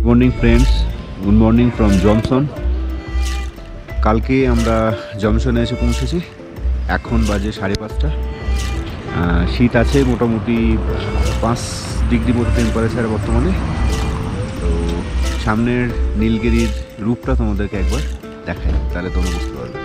Morning friends, good morning from Johnson. কালকে আমরা জনসনে এসে পৌঁছেছি। এখন বাজে 5:30। শীত আছে মোটামুটি 5 ডিগ্রি মতো টেম্পারেচার বর্তমানে। তো সামনের নীলগিরির রূপটা তোমাদেরকে একবার দেখাই, তাহলে তোমরা বুঝতে পারবে।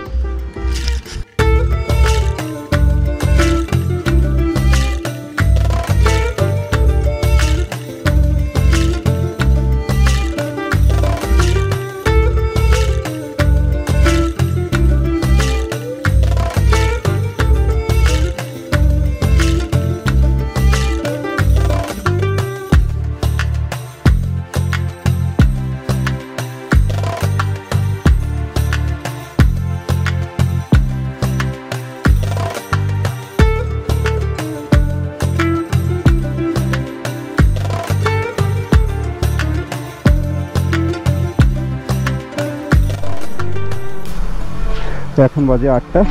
এখন বাজে 8টা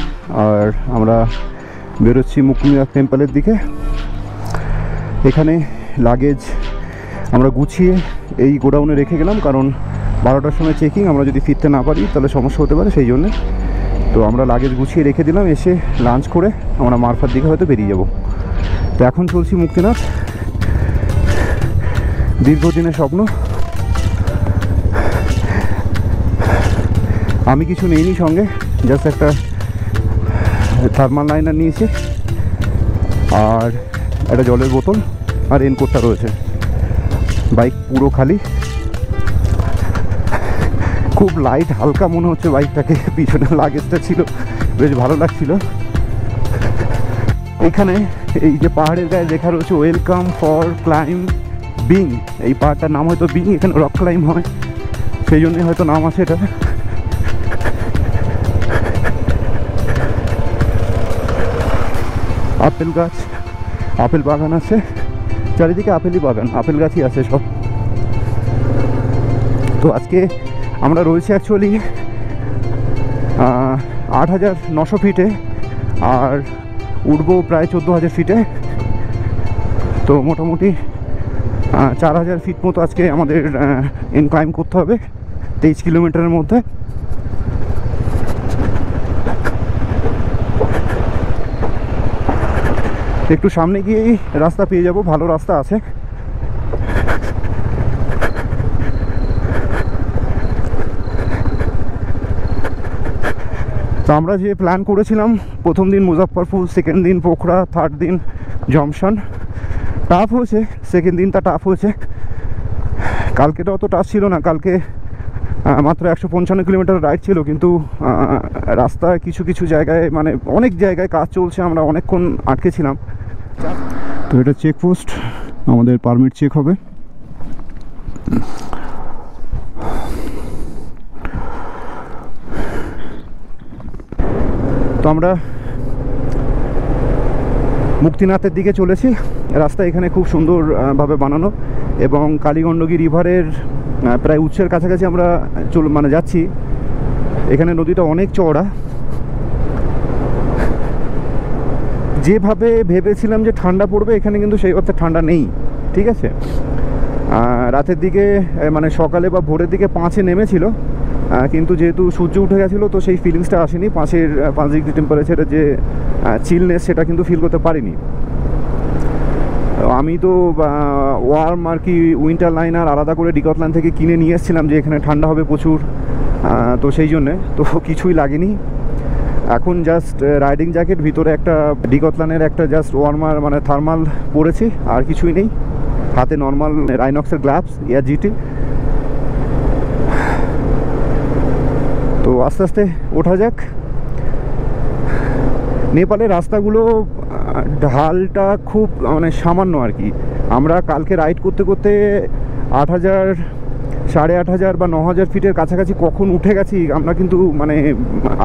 আর আমরা বেরোচ্ছি মুক্তিনাথ টেম্পলের দিকে। এখানে লাগেজ আমরা গুছিয়ে এই গোডাউনে রেখে গেলাম, কারণ 12টার সময় চেকিং, আমরা যদি ফিরতে না পারি তাহলে সমস্যা হতে পারে, সেই জন্যে তো আমরা লাগেজ গুছিয়ে রেখে দিলাম। এসে লাঞ্চ করে আমরা মারফার দিকে হয়তো বেরিয়ে যাব। তো এখন চলছি মুক্তিনাথ, দীর্ঘদিনের স্বপ্ন। আমি কিছু নেইনি সঙ্গে, জাস্ট একটা থার্মাল লাইনার নিয়েছি আর একটা জলের বোতল আর রেনকোটটা রয়েছে। বাইক পুরো খালি, খুব লাইট হালকা মনে হচ্ছে বাইকটাকে। পিছনে লাগেজটা ছিল, বেশ ভালো লাগছিল। এখানে এই যে পাহাড়ের গায়ে লেখা রয়েছে ওয়েলকাম ফর ক্লাইম বিং, এই পাহাড়টার নাম হয়তো বিং, এখানে রক ক্লাইম হয় সেই জন্যই হয়তো নাম আছে এটা। আপেল গাছ, আপেল বাগান আছে চারিদিকে, আপেলই বাগান, আপেল গাছই আছে সব। তো আজকে আমরা রয়েছি অ্যাকচুয়ালি 8,900 ফিটে আর উঠবো প্রায় 14,000 ফিটে। তো মোটামুটি 4,000 ফিট মতো আজকে আমাদের ইনক্লাইম করতে হবে 23 কিলোমিটারের মধ্যে। একটু সামনে গিয়েই রাস্তা পেয়ে যাব, ভালো রাস্তা আছে। তো আমরা যে প্ল্যান করেছিলাম, প্রথম দিন মুজফ্ফরপুর, সেকেন্ড দিন পোখরা, থার্ড দিন জংশন, টাফ হয়েছে। সেকেন্ড দিনটা টাফ হয়েছে, কালকেটা অত টাফ ছিল না। কালকে মাত্র 155 কিলোমিটার রাইড ছিল, কিন্তু রাস্তায় কিছু কিছু জায়গায় মানে অনেক জায়গায় কাজ চলছে, আমরা অনেকক্ষণ আটকে ছিলাম। তো এটা চেকপোস্ট, আমাদের পারমিট চেক হবে। তো আমরা মুক্তিনাথের দিকে চলেছি। রাস্তা এখানে খুব সুন্দরভাবে বানানো এবং কালীগণ্ডকী রিভারের প্রায় উৎসের কাছাকাছি আমরা যাচ্ছি। এখানে নদীটা অনেক চওড়া। যেভাবে ভেবেছিলাম যে ঠান্ডা পড়বে, এখানে কিন্তু সেই অর্থে ঠান্ডা নেই, ঠিক আছে। রাতের দিকে মানে সকালে বা ভোরের দিকে 5-এ নেমেছিল, কিন্তু যেহেতু সূর্য উঠে গেছিলো তো সেই ফিলিংসটা আসেনি। 5 ডিগ্রি টেম্পারেচারের যে চিলনেস সেটা কিন্তু ফিল করতে পারিনি। আমি তো ওয়ার্ম আর কি উইন্টার লাইনার আলাদা করে ডিকথল্যান্ড থেকে কিনে নিয়ে এসেছিলাম, যে এখানে ঠান্ডা হবে প্রচুর, তো সেই জন্যে তো কিছুই লাগেনি। এখন জাস্ট রাইডিং জ্যাকেট, ভিতরে একটা ডিকথল্যান্ডের একটা জাস্ট ওয়ার্মার মানে থার্মাল পরেছি, আর কিছুই নেই। হাতে নর্মাল রাইনক্সের গ্লাভস, এয়ার জিটি। তো আস্তে আস্তে ওঠা যাক। নেপালের রাস্তাগুলো ঢালটা খুব মানে সামান্য আর কি। আমরা কালকে রাইড করতে করতে 8,000, 8,500 বা 9,000 ফিটের কাছাকাছি কখন উঠে গেছি আমরা কিন্তু মানে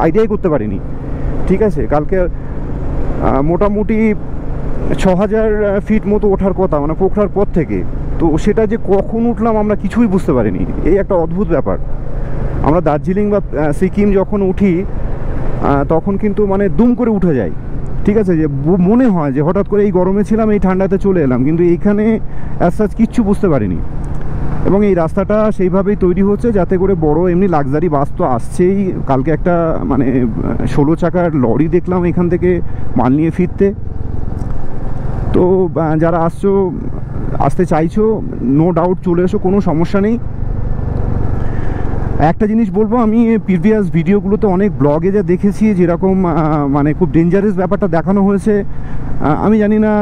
আইডিয়াই করতে পারিনি, ঠিক আছে। কালকে মোটামুটি 6,000 ফিট মতো ওঠার কথা, মানে পোখরার পর থেকে। তো সেটা যে কখন উঠলাম আমরা কিছুই বুঝতে পারিনি, এই একটা অদ্ভুত ব্যাপার। আমরা দার্জিলিং বা সিকিম যখন উঠি তখন কিন্তু মানে দুম করে উঠে যায়, ঠিক আছে, যে মনে হয় যে হঠাৎ করে এই গরমে ছিলাম, এই ঠান্ডাতে চলে এলাম, কিন্তু এইখানে অ্যাজ সাচ কিচ্ছু বুঝতে পারিনি। এবং এই রাস্তাটা সেইভাবেই তৈরি হচ্ছে যাতে করে বড় এমনি লাক্সারি বাস তো আসছেই। কালকে একটা মানে 16 চাকার লরি দেখলাম এখান থেকে মাল নিয়ে ফিরতে। তো যারা আসতে চাইছো নো ডাউট চলে এসো, কোনো সমস্যা নেই। একটা জিনিস বলবো, আমি প্রিভিয়াস ভিডিওগুলোতে অনেক ব্লগে যা দেখেছি যেরকম মানে খুব ডেঞ্জারাস ব্যাপারটা দেখানো হয়েছে, আমি জানি না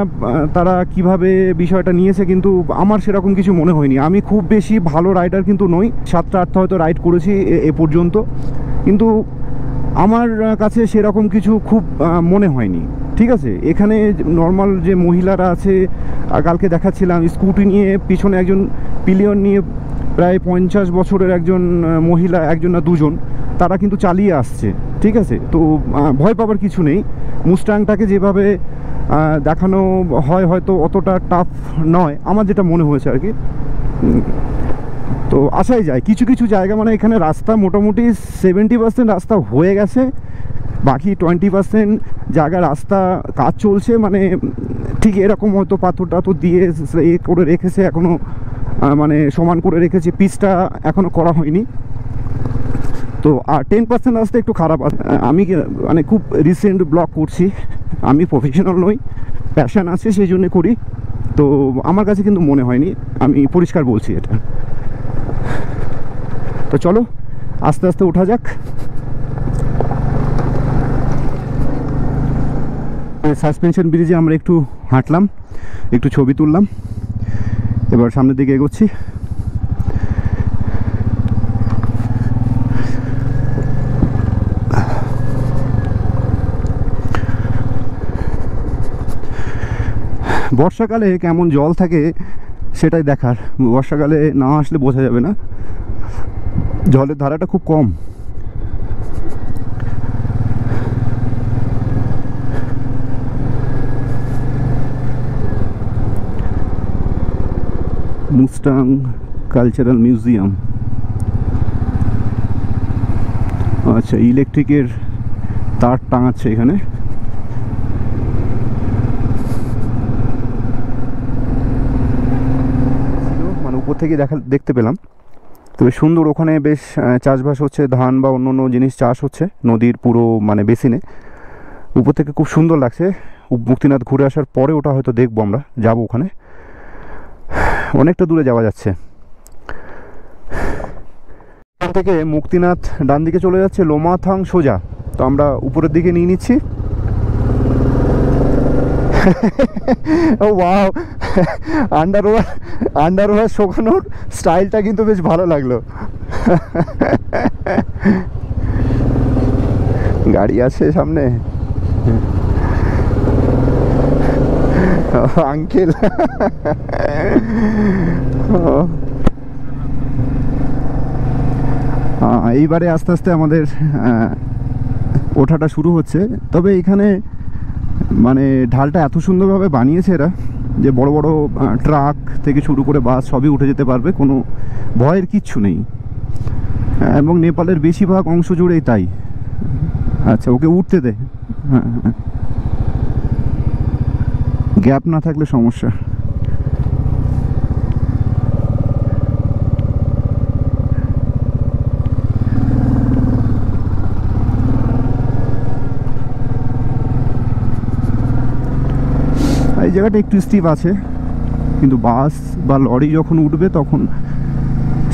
তারা কিভাবে বিষয়টা নিয়েছে, কিন্তু আমার সেরকম কিছু মনে হয়নি। আমি খুব বেশি ভালো রাইডার কিন্তু নই, 7টা-8টা হয়তো রাইড করেছি এ পর্যন্ত, কিন্তু আমার কাছে সেরকম কিছু খুব মনে হয়নি। ঠিক আছে, এখানে নর্মাল যে মহিলারা আছে, কালকে দেখাচ্ছিলাম স্কুটি নিয়ে পিছনে একজন পিলিয়ন নিয়ে প্রায় 50 বছরের একজন মহিলা, একজন না দুজন, তারা কিন্তু চালিয়ে আসছে। ঠিক আছে, তো ভয় পাবার কিছু নেই। মুস্টাংটাকে যেভাবে দেখানো হয় হয়তো অতটা টাফ নয়, আমার যেটা মনে হয়েছে আর কি। তো আসাই যায় কিছু কিছু জায়গা, মানে এখানে রাস্তা মোটামুটি 70% রাস্তা হয়ে গেছে, বাকি 20% জায়গা রাস্তা কাজ চলছে। মানে ঠিক এরকম হয়তো পাথর টাথর দিয়ে এ করে রেখেছে, এখনও মানে সমান করে রেখেছে, পিচটা এখনও করা হয়নি। তো আর 10% রাস্তা একটু খারাপ আছে। আমি মানে খুব রিসেন্ট ব্লগ করছি, আমি প্রফেশনাল নই, প্যাশন আছে সেই জন্য করি। তো আমার কাছে কিন্তু মনে হয়নি, আমি পরিষ্কার বলছি এটা। তো চলো আস্তে আস্তে ওঠা যাক। সাসপেনশন ব্রিজে আমরা একটু হাঁটলাম, একটু ছবি তুললাম, এবার সামনের দিকে এগোচ্ছি। বর্ষাকালে কেমন জল থাকে সেটাই দেখার, বর্ষাকালে না আসলে বোঝা যাবে না, জলের ধারাটা খুব কম। মুস্টাং কালচারাল মিউজিয়াম, আচ্ছা ইলেকট্রিকের তার টাঙাচ্ছে এখানে। মানে উপর থেকে দেখতে পেলাম, তবে সুন্দর। ওখানে বেশ চাষবাস হচ্ছে, ধান বা অন্য অন্য জিনিস চাষ হচ্ছে নদীর পুরো মানে বেসিনে। উপর থেকে খুব সুন্দর লাগছে। মুক্তিনাথ ঘুরে আসার পরে ওটা হয়তো দেখবো, আমরা যাবো ওখানে, অনেকটা দূরে যাওয়া যাচ্ছে। এখান থেকে মুক্তিনাথ ডান দিকে চলে যাচ্ছে, লোমাথাং সোজা। তো আমরা উপরের দিকে নিয়ে নিচ্ছি। ও ওয়াও, আন্ডারওয়্যার শোকানোর স্টাইলটা কিন্তু বেশ ভালো লাগলো। গাড়ি আছে সামনে, আঙ্কেল। এইবারে আস্তে আস্তে আমাদের ওঠাটা শুরু হচ্ছে। তবে এখানে মানে ঢালটা এত সুন্দরভাবে বানিয়েছে এরা যে বড় বড় ট্রাক থেকে শুরু করে বাস সবই উঠে যেতে পারবে, কোনো ভয়ের কিচ্ছু নেই। এবং নেপালের বেশিরভাগ অংশ জুড়েই তাই। আচ্ছা ওকে উঠতে দে, হ্যাঁ হ্যাঁ, গ্যাপ না থাকলে সমস্যা। এই জায়গাটা একটু স্টিপ আছে, কিন্তু বাস বা লরি যখন উঠবে তখন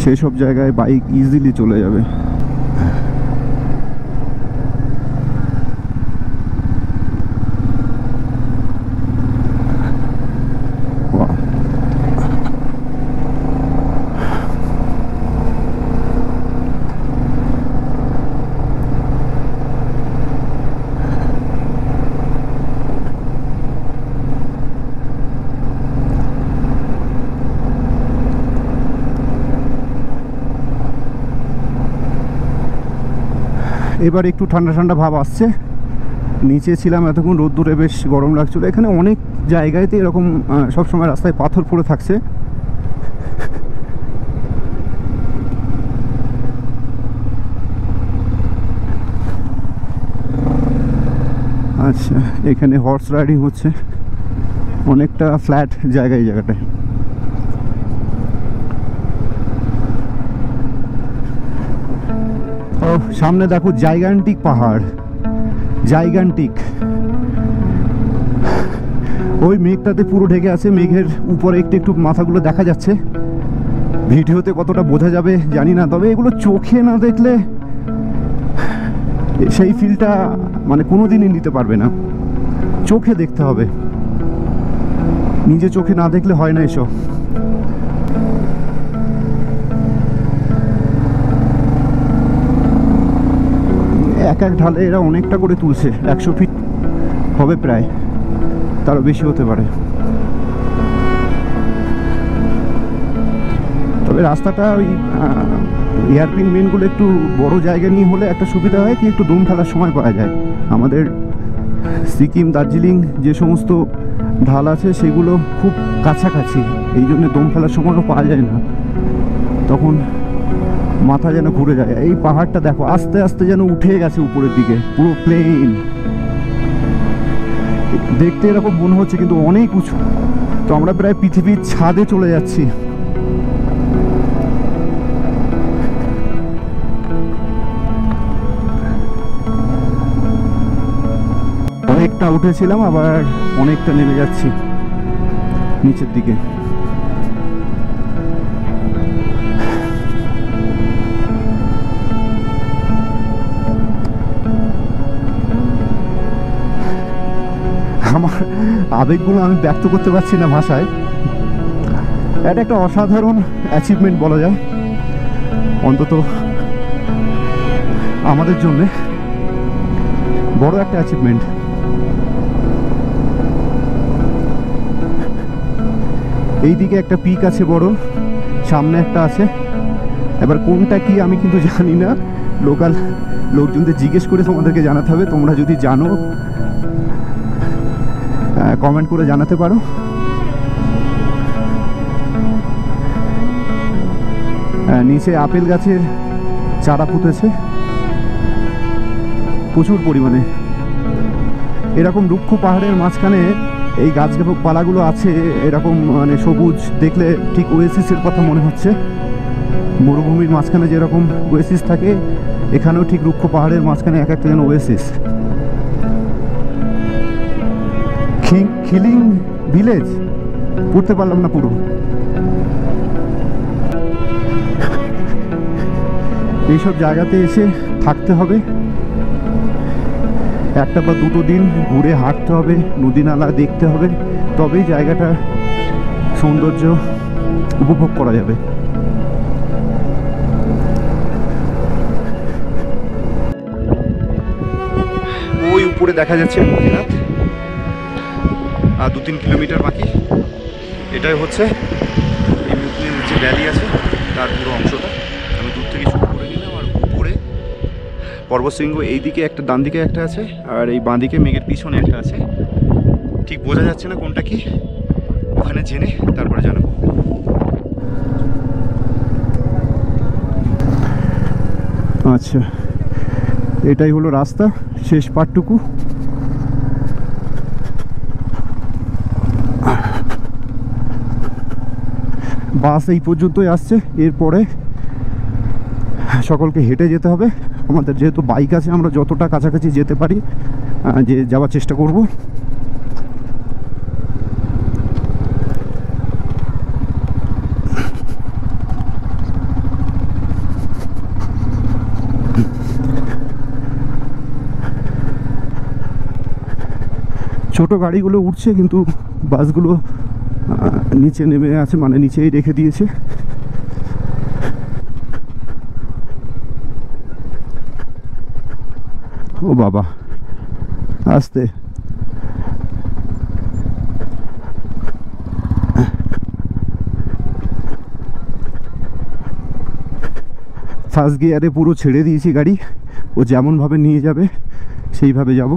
সেই সব জায়গায় বাইক ইজিলি চলে যাবে। এবার একটু ঠান্ডা ঠান্ডা ভাব আসছে। নিচে ছিলাম এতক্ষণ রোদ্দুরে, বেশ গরম লাগছিল। এখানে অনেক জায়গায়তে এরকম সবসময় রাস্তায় পাথর পড়ে থাকছে। আচ্ছা এখানে হর্স রাইডিং হচ্ছে, অনেকটা ফ্ল্যাট জায়গা এই জায়গাটায়। সামনে দেখো জাইগান্টিক পাহাড়, জাইগান্টিক। ওই মেঘটাতে পুরো ঢেকে আছে, মেঘের উপরে একটু একটু মাথাগুলো দেখা যাচ্ছে। ভিডিওতে কতটা বোঝা যাবে জানি না, তবে এগুলো চোখে না দেখলে সেই ফিলটা মানে কোনোদিনই নিতে পারবে না, চোখে দেখতে হবে। নিজে চোখে না দেখলে হয় না এসব। এক এক ঢালে এরা অনেকটা করে তুলছে, 100 ফিট হবে প্রায়, তারও বেশি হতে পারে। তবে রাস্তাটা ওই এয়ারপিন মেনগুলো একটু বড় জায়গা নিয়ে হলে একটা সুবিধা হয় কি, একটু দম ফেলার সময় পাওয়া যায়। আমাদের সিকিম, দার্জিলিং যে সমস্ত ঢাল আছে সেগুলো খুব কাছাকাছি, এই জন্য দম ফেলার সময়ও পাওয়া যায় না, তখন মাথা যেন ঘুরে যায়। এই পাহাড়টা দেখো আস্তে আস্তে যেন উঠে গেছে উপরের দিকে, পুরো প্লেন দেখতে এরকম মনে হচ্ছে, কিন্তু অনেক উঁচু। তো আমরা প্রায় পৃথিবীর ছাদে চলে যাচ্ছি। অনেকটা উঠেছিলাম, আবার অনেকটা নেমে যাচ্ছি নিচের দিকে। আমার আবেগগুলো আমি ব্যক্ত করতে পারছি না ভাষায়। এটা একটা অসাধারণ অ্যাচিভমেন্ট বলা যায়, অন্তত আমাদের জন্য বড় একটা অ্যাচিভমেন্ট। এইদিকে একটা পিক আছে বড়, সামনে একটা আছে, এবার কোনটা কি আমি কিন্তু জানি না, লোকাল লোকজনদের জিজ্ঞেস করে তোমাদেরকে জানাতে হবে। তোমরা যদি জানো কমেন্ট করে জানাতে পারো। নিচে আপেল গাছের চারা পুঁতেছে প্রচুর পরিমাণে। এরকম রুক্ষ পাহাড়ের মাঝখানে এই গাছপালাগুলো আছে, এরকম মানে সবুজ দেখলে ঠিক ওয়েসিসের কথা মনে হচ্ছে। মরুভূমির মাঝখানে যেরকম ওয়েসিস থাকে, এখানেও ঠিক রুক্ষ পাহাড়ের মাঝখানে এক একটা যেন ওয়েসিস। খিলিং ভিলেজ পড়তে পারলাম না পুরো। এইসব জায়গাতে এসে থাকতে হবে, একটা বা দুটো দিন ঘুরে হাঁটতে হবে, নদী নালা দেখতে হবে, তবেই জায়গাটা সৌন্দর্য উপভোগ করা যাবে। ওই উপরে দেখা যাচ্ছে মদিনাথ, আর 2-3 কিলোমিটার বাকি। এটাই হচ্ছে এই মুসলিমের যে ভ্যালি আছে তার পুরো অংশটা। আমি দূর থেকে শুরু করে নিলাম, আর উপরে পর্বতশৃঙ্গ এইদিকে একটা, ডান দিকে একটা আছে, আর এই বাঁ দিকে মেঘের পিছনে একটা আছে। ঠিক বোঝা যাচ্ছে না কোনটা কি, ওখানে জেনে তারপরে জানাবো। আচ্ছা, এটাই হলো রাস্তা, শেষ পাটটুকু। বাস এই পর্যন্তই আসছে, এরপরে সকলকে হেঁটে যেতে হবে। আমাদের যেহেতু বাইক আছে, আমরা যতটা কাছাকাছি যেতে পারি যাওয়ার চেষ্টা করব। ছোট গাড়িগুলো উঠছে, কিন্তু বাসগুলো নিচে নেমে আছে, মানে নিচেই রেখে দিয়েছে। ও বাবা, আস্তে। ফার্স্ট গিয়ারে পুরো ছেড়ে দিয়েছি গাড়ি, ও যেমনভাবে নিয়ে যাবে সেইভাবে যাব।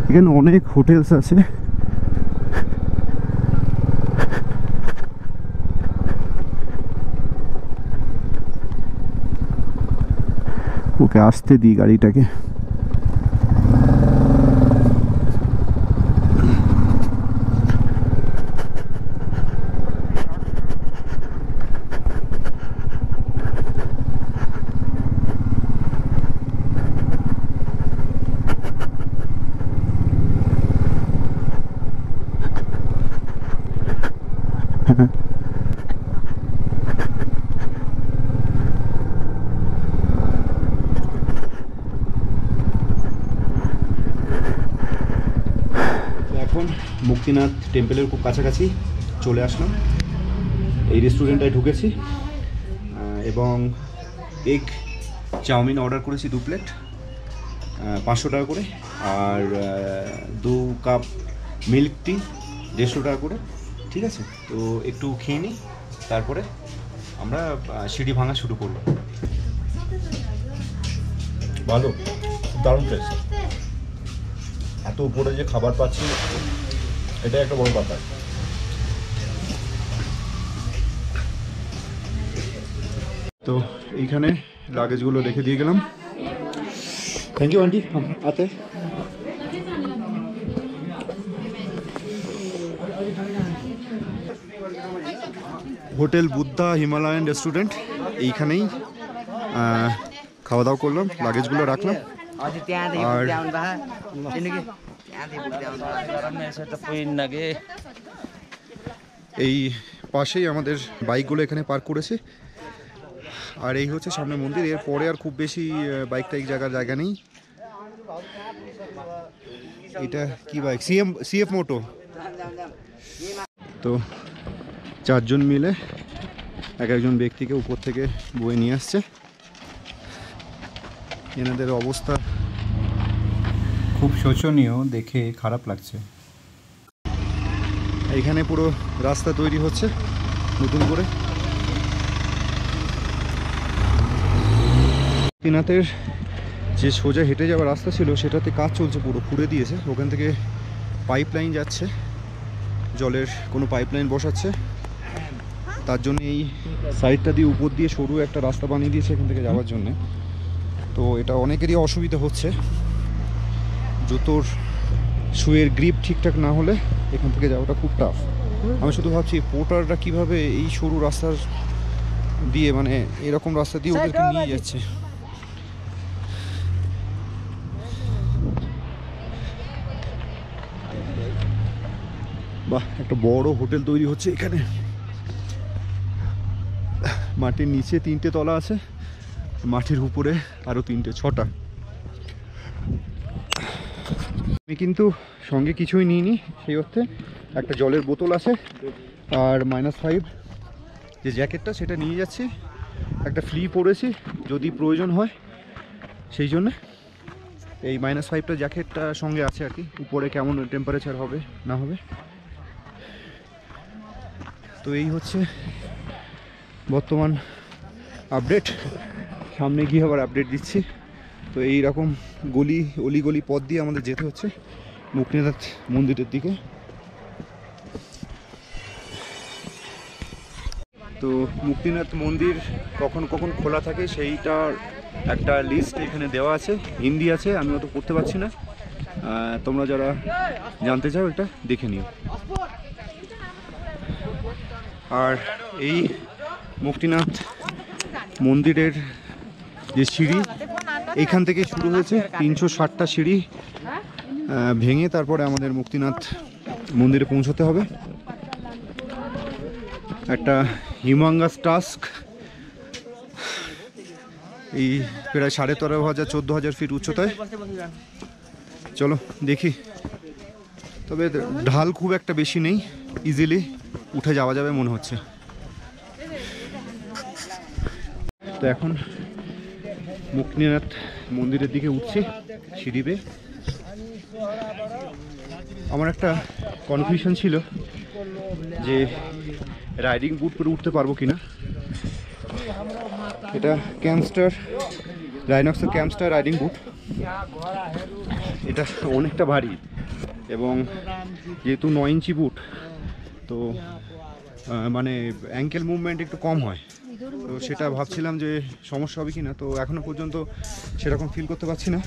এখানে অনেক হোটেলস আছে। ওকে আসতে দিই গাড়িটাকে। এখন মুক্তিনাথ টেম্পলের খুব কাছাকাছি চলে আসলাম। এই রেস্টুরেন্টটায় ঢুকেছি এবং এগ চাউমিন অর্ডার করেছি 2 প্লেট, 500 টাকা করে, আর 2 কাপ মিল্ক টি 150 টাকা করে। ঠিক আছে, তো একটু খেয়ে নিই, তারপরে আমরা সিঁড়ি ভাঙা শুরু করব। ভালো, দারুণ টেস্ট। এত উপরে যে খাবার পাচ্ছি, এটা একটা বড় ব্যাপার। তো এইখানে লাগেজগুলো রেখে দিয়ে গেলাম। থ্যাংক ইউ আন্টি, আতে। হোটেল বুদ্ধা হিমালয়ান রেস্টুরেন্ট, এইখানেই খাওয়া দাওয়া করলাম, লাগেজগুলো রাখলাম। আর এই পাশেই আমাদের বাইকগুলো এখানে পার্ক করেছে। আর এই হচ্ছে সামনে মন্দির, এর পরে আর খুব বেশি বাইক টাইক জায়গা নেই। এটা কি বাইক? সিএফ মোটো। তো 4 জন মিলে একজন ব্যক্তিকে উপর থেকে বয়ে নিয়ে আসছে। এনাদের অবস্থা খুব শোচনীয়, দেখে খারাপ লাগছে। এখানে পুরো রাস্তা তৈরি হচ্ছে নতুন করে। মুক্তিনাথের যে সোজা হেঁটে যাওয়ার রাস্তা ছিল সেটাতে কাজ চলছে, পুরো খুঁড়ে দিয়েছে। ওখান থেকে পাইপ লাইন যাচ্ছে, জলের কোনো পাইপ লাইন বসাচ্ছে। তার জন্য এই সাইডটা দিয়ে উপর দিয়ে সরু একটা রাস্তা বানিয়ে দিয়েছে এখান থেকে যাওয়ার জন্য। তো এটা অনেকেরই অসুবিধা হচ্ছে, জুতোর শুয়ের গ্রিপ ঠিকঠাক না হলে এখান থেকে যাওয়াটা খুব টাফ। আমি শুধু ভাবছি পোর্টাররা কীভাবে এই সরু রাস্তার দিয়ে, মানে এরকম রাস্তা দিয়ে ওদেরকে নিয়ে যাচ্ছে। বাহ, একটা বড় হোটেল তৈরি হচ্ছে এখানে। মাটির নিচে 3টে তলা আছে, মাটির উপরে আরও 3টে, 6টা। আমি কিন্তু সঙ্গে কিছুই নিইনি, সেই অর্থে একটা জলের বোতল আছে আর -5 যে জ্যাকেটটা সেটা নিয়ে যাচ্ছি। একটা ফ্লি পরেছি যদি প্রয়োজন হয়, সেই জন্যে এই -5টা জ্যাকেটটা সঙ্গে আছে আর কি। উপরে কেমন টেম্পারেচার হবে না হবে। তো এই হচ্ছে বর্তমান আপডেট, সামনে গিয়ে আবার আপডেট দিচ্ছি। তো এই রকম অলিগলি পথ দিয়ে আমাদের যেতে হচ্ছে মুক্তিনাথ মন্দিরের দিকে। তো মুক্তিনাথ মন্দির কখন কখন খোলা থাকে সেইটার একটা লিস্ট এখানে দেওয়া আছে, হিন্দি আছে, আমি অত পড়তে পারছি না। তোমরা যারা জানতে চাও এটা দেখে নিও। আর এই মুক্তিনাথ মন্দিরের যে সিঁড়ি, এইখান থেকে শুরু হয়েছে 360টা সিঁড়ি ভেঙে তারপরে আমাদের মুক্তিনাথ মন্দিরে পৌঁছতে হবে। একটা হিউম্যাঙ্গাস টাস্ক। এই প্রায় 13,500 14,000 ফিট উচ্চতায়। চলো দেখি, তবে ঢাল খুব একটা বেশি নেই, ইজিলি উঠে যাওয়া যাবে মনে হচ্ছে। তো এখন মুক্তিনাথ মন্দিরের দিকে উঠছি সিঁড়ি বেয়ে। আমার একটা কনফিউশন ছিল যে রাইডিং বুট পরে উঠতে পারবো কিনা। এটা ক্যামস্টার, রাইনক্সের ক্যামস্টার রাইডিং বুট। এটা অনেকটা ভারী এবং যেহেতু 9 ইঞ্চি বুট, তো মানে অ্যাঙ্কেল মুভমেন্ট একটু কম হয়। তো সেটা ভাবছিলাম যে সমস্যা হবে কি না। তো এখনও পর্যন্ত সেরকম ফিল করতে পারছি না,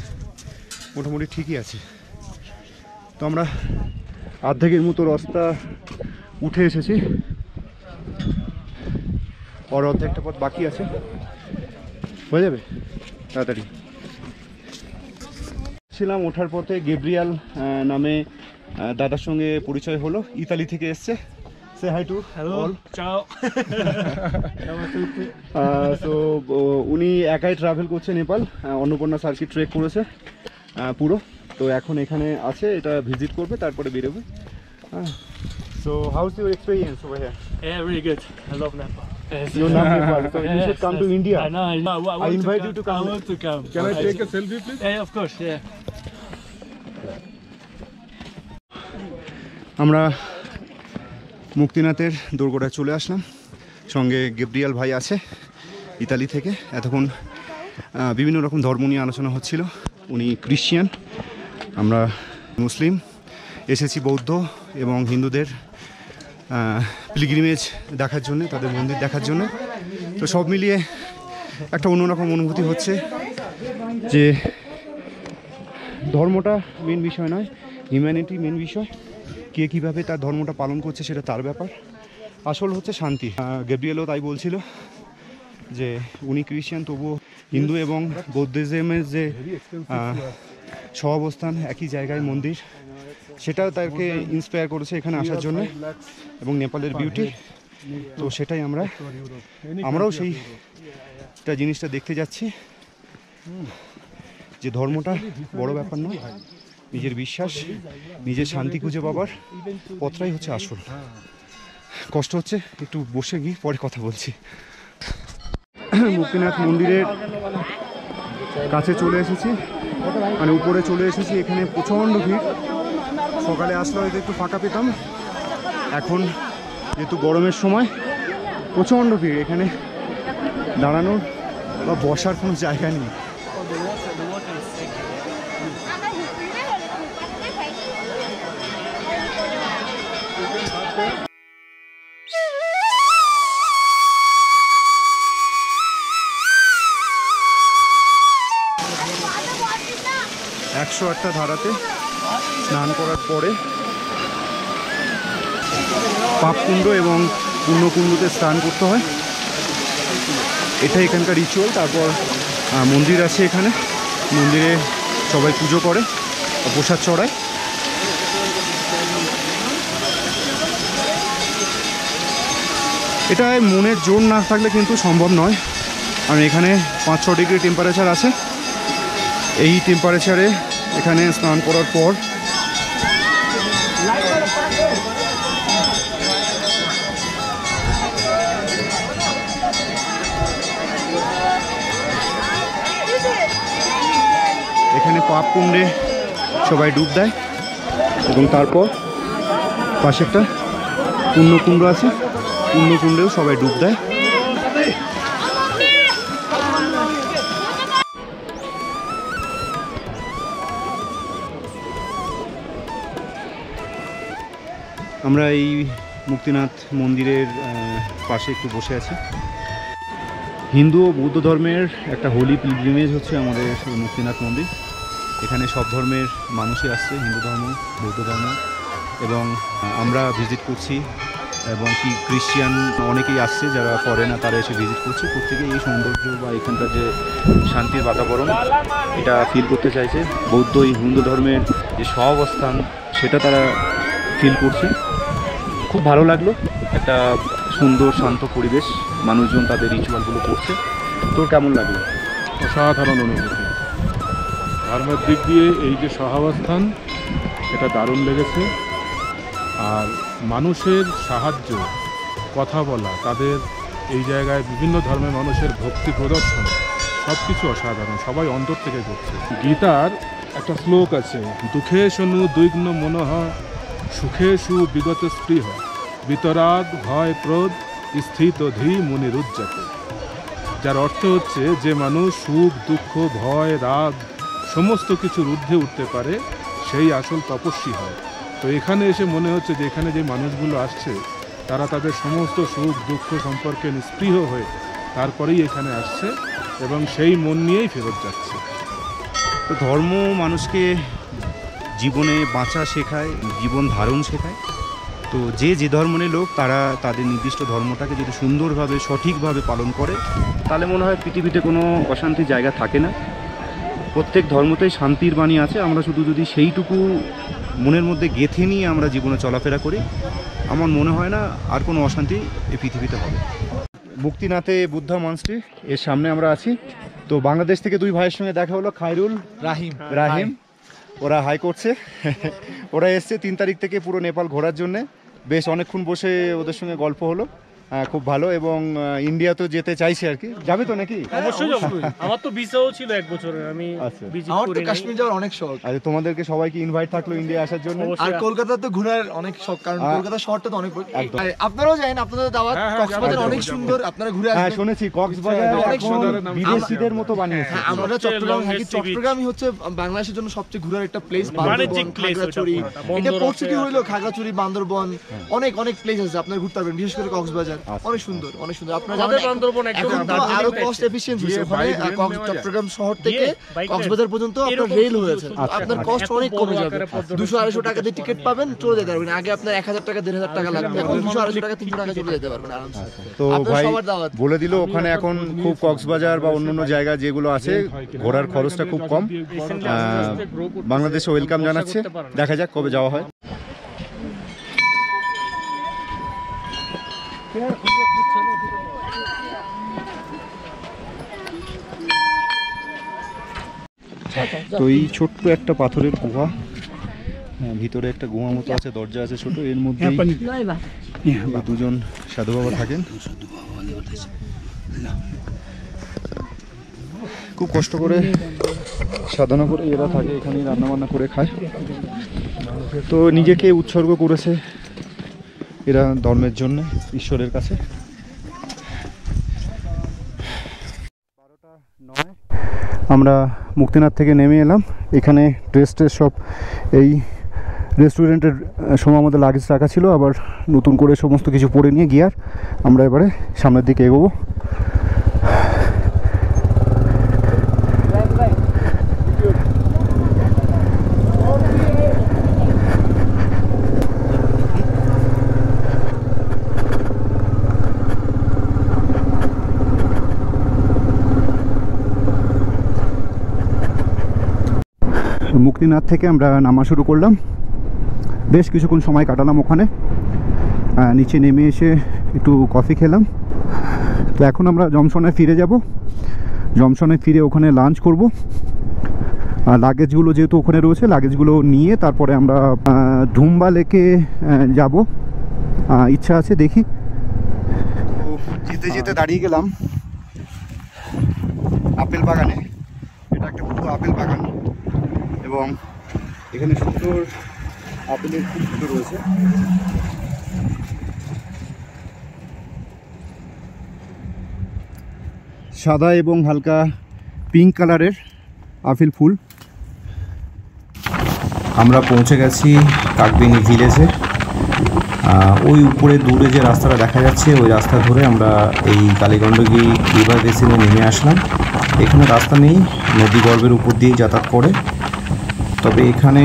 মোটামুটি ঠিকই আছে। তো আমরা অর্ধেকের মতো রাস্তা উঠে এসেছি, আর অর্ধেকটা পথ বাকি আছে, হয়ে যাবে তাড়াতাড়ি। ছিলাম ওঠার পথে গেব্রিয়াল নামে দাদার সঙ্গে পরিচয় হলো, ইতালি থেকে এসছে। সে hi to all. Ciao. So উনি একাই ট্রাভেল করছে নেপাল, অন্নপূর্ণা সার্কিট ট্রেক করেছে পুরো। তো এখন এখানে আছে, এটা ভিজিট করবে, তারপরে বেরোবে। So how's your experience over here? Yeah, really good. I love Nepal. Yes. You love Nepal, so you should come to India. I know. I invite you to come. I want to come. Can I take a selfie, please? Yeah, of course. Yeah. আমরা মুক্তিনাথের দোরগোড়ায় চলে আসলাম, সঙ্গে Gabriel ভাই আছে Italy থেকে। এতক্ষণ বিভিন্ন রকম ধর্ম নিয়ে আলোচনা হচ্ছিল। উনি খ্রিশ্চান, আমরা মুসলিম, এসেছি বৌদ্ধ এবং হিন্দুদের পিলগ্রিমেজ দেখার জন্য, তাদের মন্দির দেখার জন্য। তো সব মিলিয়ে একটা অন্যরকম অনুভূতি হচ্ছে যে ধর্মটা মেন বিষয় নয়, হিউম্যানিটি মেন বিষয়। কে কীভাবে তার ধর্মটা পালন করছে সেটা তার ব্যাপার, আসল হচ্ছে শান্তি। গ্যাব্রিয়েলও তাই বলছিল যে উনি খ্রিশ্চান, তবুও হিন্দু এবং বৌদ্ধিজমের যে সহাবস্থান একই জায়গায় মন্দির, সেটাও তাকে ইন্সপায়ার করেছে এখানে আসার জন্য, এবং নেপালের বিউটি। তো সেটাই আমরাও সেইটা জিনিসটা দেখতে যাচ্ছি, যে ধর্মটা বড় ব্যাপার নয়, নিজের বিশ্বাস, নিজের শান্তি খুঁজে পাবার পথটাই হচ্ছে আসল। কষ্ট হচ্ছে, একটু বসে গিয়ে পরে কথা বলছি। মুক্তিনাথ মন্দিরের কাছে চলে এসেছি, মানে উপরে চলে এসেছি। এখানে প্রচণ্ড ভিড়। সকালে আসলে হয়তো একটু ফাঁকা পেতাম, এখন যেহেতু গরমের সময় প্রচণ্ড ভিড়। এখানে দাঁড়ানোর বা বসার কোনো জায়গা নেই। একশো একটা ধারাতে স্নান করার পরে পাপকুণ্ড এবং পূর্ণকুণ্ডতে স্নান করতে হয়, এটা এখানকার রিচুয়াল। তারপর মন্দির আছে এখানে, মন্দিরে সবাই পুজো করে, প্রসাদ চড়ায়। এটা মনের জোর না থাকলে কিন্তু সম্ভব নয়। আর এখানে 5-6 ডিগ্রি টেম্পারেচার আছে। এই টেম্পারেচারে এখানে স্নান করার পর এখানে পাপকুণ্ডে সবাই ডুব দেয়, এবং তারপর পাশে একটা পূর্ণকুণ্ড আছে, পূর্ণকুণ্ডেও সবাই ডুব দেয়। আমরা এই মুক্তিনাথ মন্দিরের পাশে একটু বসে আছি। হিন্দু ও বৌদ্ধ ধর্মের একটা হোলি পিলগ্রিমেজ হচ্ছে আমাদের মুক্তিনাথ মন্দির। এখানে সব ধর্মের মানুষই আসছে, হিন্দু ধর্ম, বৌদ্ধ ধর্ম, এবং আমরা ভিজিট করছি, এবং কি খ্রিশ্চান অনেকেই আসছে যারা ফরেনার, তারা এসে ভিজিট করছে। প্রত্যেকে এই সৌন্দর্য বা এখানকার যে শান্তির বাতাবরণ, এটা ফিল করতে চাইছে। বৌদ্ধ হিন্দু ধর্মের যে সহাবস্থান, সেটা তারা ফিল করছে। খুব ভালো লাগলো, একটা সুন্দর শান্ত পরিবেশ, মানুষজন তাদের রিচুয়ালগুলো করছে। তোর কেমন লাগলো? অসাধারণ অনুভূতি। ধর্মের দিক দিয়ে এই যে সহাবস্থান, এটা দারুণ লেগেছে। আর মানুষের সাহায্য, কথা বলা, তাদের এই জায়গায় বিভিন্ন ধর্মের মানুষের ভক্তি প্রদর্শন, সব কিছু অসাধারণ, সবাই অন্তর থেকে করছে। গীতার একটা শ্লোক আছে, দুঃখেষু দুইগ্ন মনঃ সুখেষু বিগত স্পৃহ বিতরাগ ভয় ক্রোধ স্থিত ধী মুনিরুজ্জাতে। যার অর্থ হচ্ছে, যে মানুষ সুখ দুঃখ ভয় রাগ সমস্ত কিছুর ঊর্ধ্বে উঠতে পারে, সেই আসল তপস্বী হয়। তো এখানে এসে মনে হচ্ছে যে এখানে যে মানুষগুলো আসছে, তারা তাদের সমস্ত সুখ দুঃখ সম্পর্কে নিস্পৃহ হয়ে তারপরেই এখানে আসছে, এবং সেই মন নিয়েই ফেরত যাচ্ছে। তো ধর্ম মানুষকে জীবনে বাঁচা শেখায়, জীবন ধারণ শেখায়। তো যে ধর্মের লোক, তারা তাদের নির্দিষ্ট ধর্মটাকে যদি সুন্দরভাবে সঠিকভাবে পালন করে, তাহলে মনে হয় পৃথিবীতে কোনো অশান্তির জায়গা থাকে না। প্রত্যেক ধর্মতেই শান্তির বাণী আছে। আমরা শুধু যদি সেইটুকু মনের মধ্যে গেঁথে নিয়ে আমরা জীবনে চলাফেরা করি, আমার মনে হয় না আর কোনো অশান্তি এই পৃথিবীতে হবে। মুক্তিনাথে বুদ্ধা মনস্ট্রি এর সামনে আমরা আছি। তো বাংলাদেশ থেকে দুই ভাইয়ের সঙ্গে দেখা হলো, খায়রুল, রাহিম। ওরা হাই করছে। ওরা এসছে 3 তারিখ থেকে পুরো নেপাল ঘোরার জন্যে। বেশ অনেকক্ষণ বসে ওদের সঙ্গে গল্প হলো, খুব ভালো। এবং ইন্ডিয়া তো যেতে চাইছে আর কি, যাবে তো নাকি? অবশ্যই যাবো। আমার তো ভিসাও ছিল 1 বছরের, আমি আচ্ছা। ভিজিট আমার করি তো কাশ্মীর যাওয়ার অনেক শখ, আচ্ছা, তোমাদেরকে সবাইকে ইনভাইট থাকলো ইন্ডিয়া আসার জন্য। আর কলকাতা তো ঘোরার অনেক শখ, কারণ কলকাতা শহরটা তো অনেক বড়। একদম। আর আপনারাও জানেন, আপনাদের দাওয়াত। হ্যাঁ, কক্সবাজার যাবো, অনেক যাবো। সুন্দর, আপনারা ঘুরে হ্যাঁ আসবেন। শুনেছি কক্সবাজার অনেক এখন সুন্দর। বিদেশিদের মতো বানিয়েছে। হ্যাঁ, আমরা সবচেয়ে চট্টগ্রাম থাকি, longest sea beach। চট্টগ্রামই হচ্ছে বাংলাদেশের জন্য সবচেয়ে ঘোরার একটা প্লেস। বাণিজ্যিক বান্দরবন, place ওটা খাগড়াছড়ি, পুরোটা। এটা বন্দর পরিস্থিতি আছে। হইলো খাগড়াছড়ি, বান্দরবন, অনেক অনেক প্লেস আছে আপনারা ঘুরতে পারবেন, বিশেষ করে কক্সবাজার। অনেক সুন্দর, অনেক সুন্দর। আপনারা আমাদের জানেন বান্দরবন একদম এখন তো দার্জিলিং আরো type কস্ট এর। এফিশিয়েন্ট গিয়ে হয়েছে ওখানে। by train নেওয়া যায়। চট্টগ্রাম শহর থেকে by train। কক্সবাজার পর্যন্ত আপনার এরকম রেল কিছু হয়েছে, ছোট তো আপনার ছোট কস্ট এত অনেক বড় কমে যাবে। আকারে পদ্মা 200-250 টাকা দিয়ে টিকিট পাবেন, চলে যেতে পারবেন। আগে আপনার 1000 টাকা 1500 টাকা লাগবে, এখন 200-250 টাকা 300 টাকা চলে যেতে পারবেন আরামসে। তো আপনার ভাই সবার দাওয়াত। বলে দিল ওখানে এখন খুব কক্সবাজার বা অন্যান্য জায়গা যেগুলো আছে ঘোরার খরচটা খুব কম। বাংলাদেশে ওয়েলকাম জানাচ্ছে, দেখা যাক কবে যাওয়া হয়। তো এই ছোট্ট একটা পাথরের গুহা, ভিতরে একটা গুহা মতো আছে, দরজা আছে ছোট, এর মধ্যে দুজন সাধু বাবা থাকেন। খুব কষ্ট করে সাধনা করে এরা থাকে এখানেই, রান্নাবান্না করে খায়। তো নিজেকে উৎসর্গ করেছে এরা ধর্মের জন্য, ঈশ্বরের কাছে। 12:09 আমরা মুক্তিনাথ থেকে নেমে এলাম। এখানে ড্রেস সব এই রেস্টুরেন্টের সময় আমাদের লাগেজ রাখা ছিল, আবার নতুন করে সমস্ত কিছু পরে নিয়ে গিয়ার আমরা এবারে সামনের দিকে এগোবো। মুক্তিনাথ থেকে আমরা নামা শুরু করলাম, বেশ কিছুক্ষণ সময় কাটালাম ওখানে। নিচে নেমে এসে একটু কফি খেলাম। তো এখন আমরা জমশনে ফিরে যাব। জমশনে ফিরে ওখানে লাঞ্চ করব। আর লাগেজগুলো যেহেতু ওখানে রয়েছে, লাগেজগুলো নিয়ে তারপরে আমরা ধুম্বা লেকে যাব, ইচ্ছা আছে, দেখি। তো যেতে যেতে দাঁড়িয়ে গেলাম আপেল বাগানে। এটা একটা পুরো আপেল বাগান এবং এখানে সুন্দর আপেলের ফুল রয়েছে। সাদা এবং হালকা পিঙ্ক কালারের আপেল ফুল। আমরা পৌঁছে গেছি কাকবিনি ভিলেজে। ওই উপরে দূরে যে রাস্তাটা দেখা যাচ্ছে, ওই রাস্তা ধরে আমরা এই কালীগণ্ডকী রিভার বেসিনে নেমে আসলাম। এখানে রাস্তা নেই, নদী গর্ভের উপর দিয়ে যাতায়াত করে। তবে এখানে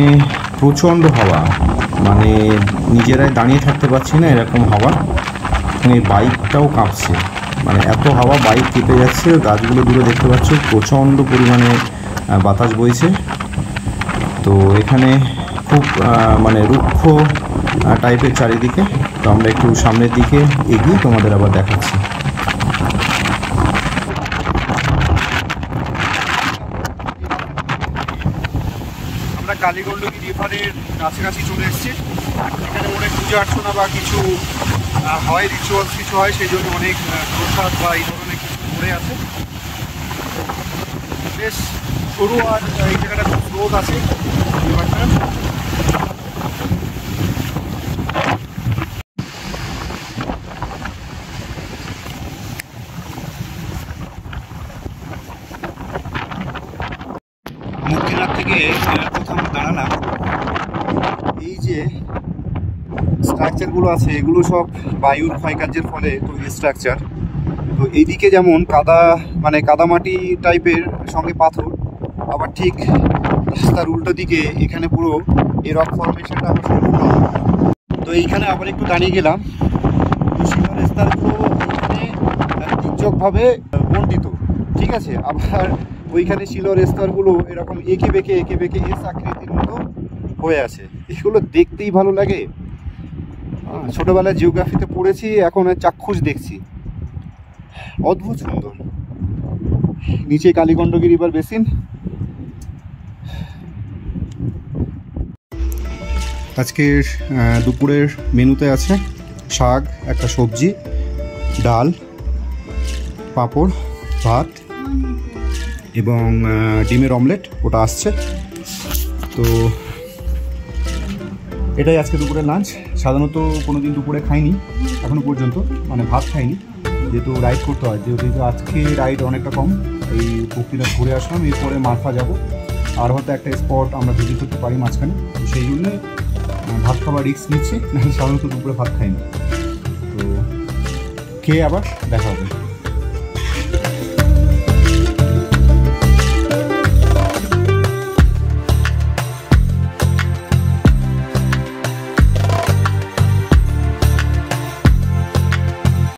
প্রচণ্ড হাওয়া, মানে নিজেরাই দাঁড়িয়ে থাকতে পারছি না এরকম হাওয়া। এখানে বাইকটাও কাঁপছে, মানে এত হাওয়া, বাইক কেঁপে যাচ্ছে। গাছগুলো দূরে দেখতে পাচ্ছ, প্রচণ্ড পরিমাণে বাতাস বইছে। তো এখানে খুব মানে রুক্ষ টাইপের চারিদিকে। তো আমরা একটু সামনের দিকে এগিয়ে তোমাদের আবার দেখাচ্ছি। আমরা কালীগণ্ডকী রিভারের কাছাকাছি চলে এসেছি। এখানে অনেক পূজা অর্চনা বা কিছু হয়, রিচুয়ালস কিছু হয়, সেই জন্য অনেক প্রসাদ বা এই ধরনের কিছু পড়ে আছে। বেশ সরু, আর এই জায়গাটা খুব স্রোত আছে রিভারটা। মুক্তিনাথ থেকে কোথাও দাঁড়ালাম। এই যে স্ট্রাকচারগুলো আছে, এগুলো সব বায়ুর ক্ষয়কার্যের ফলে তৈরি স্ট্রাকচার। তো এইদিকে যেমন কাদা, মানে কাদামাটি টাইপের সঙ্গে পাথর, আবার ঠিক রাস্তার উল্টো দিকে এখানে পুরো এই রক ফরমেশনটা আমরা সম্পূর্ণ। তো এইখানে আবার একটু দাঁড়িয়ে গেলাম। তো শিলার স্তরগুলো এখানে তির্যকভাবে বন্টিত, ঠিক আছে। আবার ওইখানে শিলার স্তরগুলো এরকম এঁকে বেঁকে এস আকৃতির মতো হয়ে আছে। এগুলো দেখতেই ভালো লাগে। ছোটবেলায় জিওগ্রাফিতে পড়েছি, এখন চাক্ষুষ দেখছি, অদ্ভুত সুন্দর। নিচে কালীগণ্ডকী রিভার বেসিন। আজকের দুপুরের মেনুতে আছে শাক, একটা সবজি, ডাল, পাঁপড়, ভাত এবং ডিমের অমলেট, ওটা আসছে। তো এটাই আজকে দুপুরের লাঞ্চ। সাধারণত কোনো দিন দুপুরে খাইনি এখনও পর্যন্ত, মানে ভাত খাইনি, যেহেতু রাইড করতে হয়। যেহেতু আজকে রাইড অনেকটা কম, এই বক্তিটা ঘুরে আসলাম, এরপরে মারফা যাব, আর হয়তো একটা স্পট আমরা ভিজিট করতে পারি মাঝখানে। তো সেই জন্যে ভাত খাবার রিস্ক নিচ্ছি, সাধারণত দুপুরে ভাত খাইনি। তো খেয়ে আবার দেখা হবে।